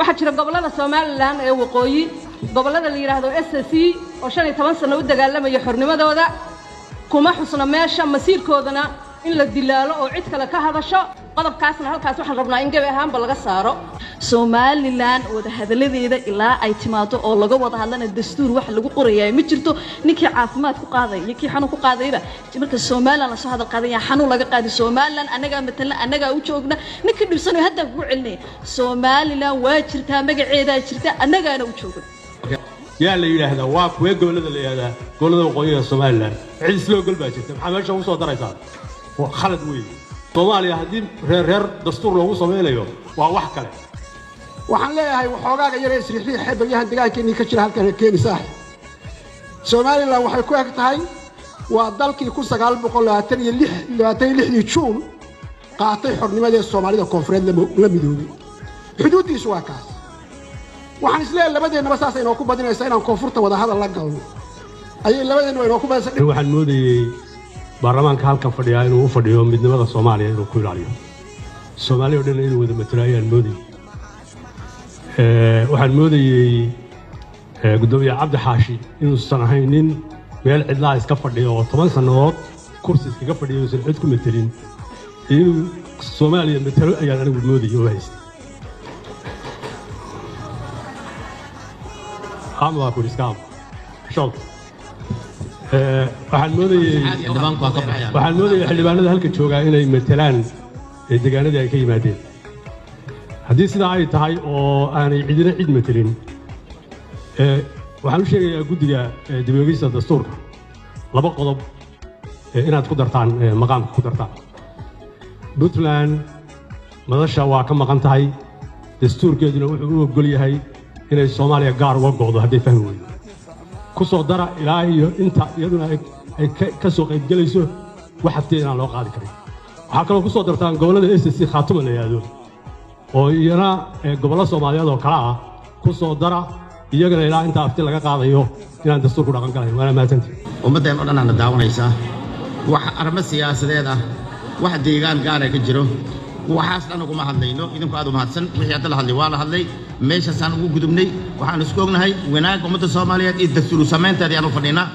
waxaa jira gobolada Soomaaliland ee waqooyi gobolada la yiraahdo SSC oo 15 sano u dagaalamay xornimadooda kuma xusna meesha masiirkoodana in la dilaalo oo cid kale ka hadasho qodobkaasna halkaas waxaan rabnaa in gabi ahaanba laga saaro Soomaaliland wada hadaladeeda ilaa ay timaado oo laga wada hadlana dastuur wax lagu qorayaa ma jirto ninkii caafimaad ku qaaday iyo kii xanuun ku qaadayba marka Soomaaliland la soo hadal qaadaya xanuun laga qaaday Soomaaliland anaga matala anaga u joogna ninkii dhibsanayo hadda ku celinay Soomaaliland waa jirtaa magaceeda jirta anagana u joogna yaa la yiraahdaa waa kuwa gobolada la yiraahdaa gobolada waqooyiga Soomaaliland cid isla galba jirta maxaa meesha u soo daraysaa khalad weey Soomaaliya hadii reer dastuur loogu sameeyo waa wax kale waxaan leeyahay waxoogaa yar isriixii xeebayahan dagaalkeenii ka jira halkan keenaysaa Soomaaliland waxay ku eg tahay waa dalkii 1926 Juun qaatay xornimada Soomaalida koonfureed la midoobay xuduudiisu waa kaas waxaan isleeyahay labadeennaba saas inoo ku badinaysaa inaan koonfurta wada hadal la galno ayay labadeennaba inoo ku badinaysaa waxaan moodayay baarlamaanka halkan fadhiya inuu u fadhiyo midnimada Soomaaliya inuu ku ilaaliyo Soomaaliya oo dhan inuu wada matalaayaan moodayay waxaan moodayay gudoomiye Cabdi Xaashi inuu sanahay nin meel cidlaa iska fadhiyo oo 10 sanadood kursi iskaga fadhiyo oo cid ku metelin inuu Soomaaliya matalo ayaan anigu moodayay oo haystay الله كل إسكاب شوط waxaan moodayay xildhibaanada halka jooga inay matalaan deegaanada ay ka yimaadeen haddii sidaa ay tahay oo aanay cidina cid matalin waxaan u sheegayaa guddiga dib-u-eegista dastuurka laba qodob inaad ku dartaan maqaamka ku dartaan Puntland madasha waa ka maqan tahay dastuurkeeduna wuxuu u ogol yahay inay Soomaaliya gaar uga go'do haddii fahmi weydo ku soo dara ilaa iyo inta iyaduna ay ka soo qayb galayso wax haftii inaan loo qaadi karin waxaa kaloo ku soo dartaan gobolada SSC Khaatuma la yiraahdo oo iyana gobolada Soomaaliyeed oo kala ah ku soo dara iyagana ilaa inta haftii laga qaadayo inaan dastuurku dhaqan galayn waana maasantii ummadeen oo dhan aan daawanaysaa wax arrimo siyaasadeed ah wax deegaan gaar ah ka jiro waxaas dhan ugu mahadlayno idinku aad u mahadsan wixii hadda la hadlay waa la hadlay meeshaas aan ugu gudubnay waxaan isku ognahay wanaag ummadda Soomaaliyeed iyo dastuur samaynteedii aan u fadhinaa